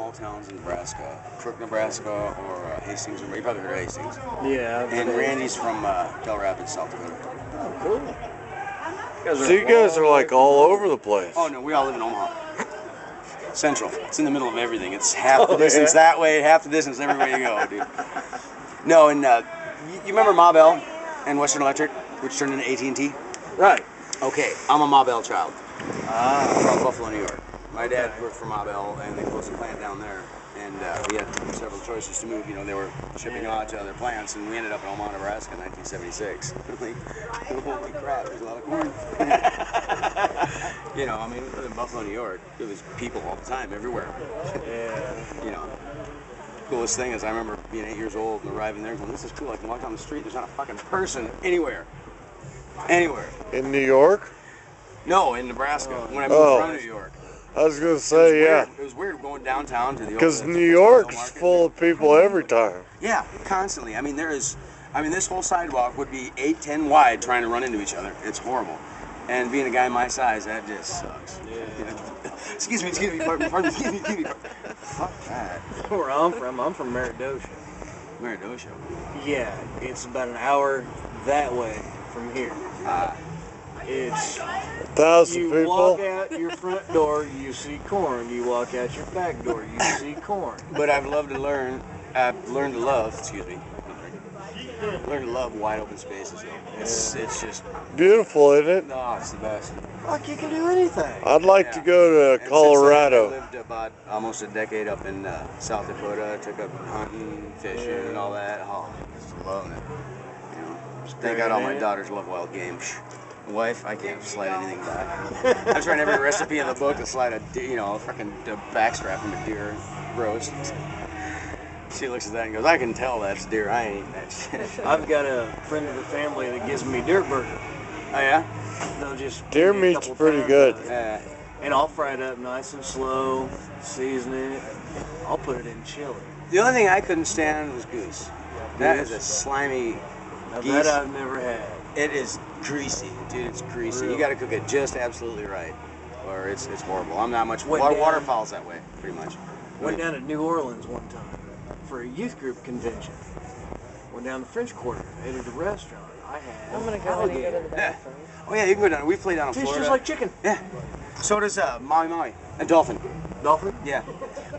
Small towns in Nebraska, Crook, Nebraska, or Hastings. You probably heard of Hastings. Yeah. And Randy's from Del Rapids, South Dakota. Oh, cool. So you guys are like all over the place. Oh no, we all live in Omaha. Central. It's in the middle of everything. It's half the distance that way, half the distance every way you go, dude. No, and you remember Ma Bell and Western Electric, which turned into AT&T? Right. Okay, I'm a Ma Bell child. Ah. From Buffalo, New York. My dad worked for Ma Bell, and they closed a plant down there. And we had several choices to move. You know, they were shipping out to other plants, and we ended up in Omaha, Nebraska in 1976. Like, holy crap, there's a lot of corn. You know, I mean, in Buffalo, New York, it was people all the time, everywhere. Yeah. You know, coolest thing is I remember being 8 years old and arriving there and going, this is cool. I can walk down the street, there's not a fucking person anywhere. Anywhere. In New York? No, in Nebraska, when I moved from New York. I was going to say, yeah. It was weird going downtown to the because New York's full of people every time. Yeah, constantly. I mean, this whole sidewalk would be 8, 10 wide trying to run into each other. It's horrible. And being a guy my size, that just sucks. Yeah. Excuse me, pardon me. Fuck that. Where I'm from Meridosha. Meridosha? Yeah, it's about an hour that way from here. It's 1,000 people. You walk out your front door, you see corn. You walk out your back door, you see corn. But I've learned to love, excuse me, learn to love wide open spaces though. It's just beautiful, isn't it? No, it's the best. Like you can do anything. I'd like to go to Colorado. I lived about almost a decade up in South Dakota. Took up hunting, fishing, and all that. Oh, just loving it. You know, thank God all my daughters love wild game. Wife, I can't slide anything back. I'm trying every recipe in the book to slide a fucking backstrap from a deer roast. She looks at that and goes, I can tell that's deer. I ain't eating that shit. I've got a friend of the family that gives me deer burger. Oh yeah? They'll just deer meat's pretty good. And I'll fry it up nice and slow, season it. I'll put it in chili. The only thing I couldn't stand was goose. That is a slimy geese. That I've never had. It is greasy, dude. It's greasy. Really? You got to cook it just absolutely right, or it's horrible. I'm not much waterfowl's that way, pretty much. Went down to New Orleans one time for a youth group convention. Went down the French Quarter, ate at a restaurant. I had. I'm gonna go when you go to the bathroom. Oh yeah, you can go down. We play down in Tastes Florida. just like chicken. Yeah. So does Maui and dolphin. Dolphin? Yeah.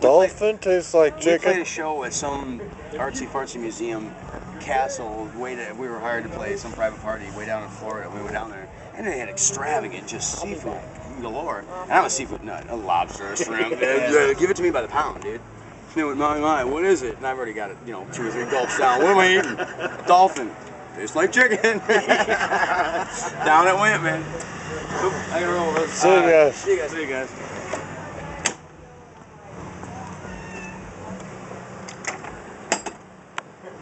Dolphin tastes like chicken. We played a show at some artsy-fartsy museum castle. We were hired to play some private party way down in Florida. We went down there, and they had extravagant, just seafood galore. And I'm a seafood nut. A lobster, a shrimp. Give it to me by the pound, dude. You know, my, what is it? And I've already got it, 2 or 3 gulps down. What am I eating? Dolphin. Tastes like chicken. Down it went, man. Oop, I gotta roll. See you guys. See you guys.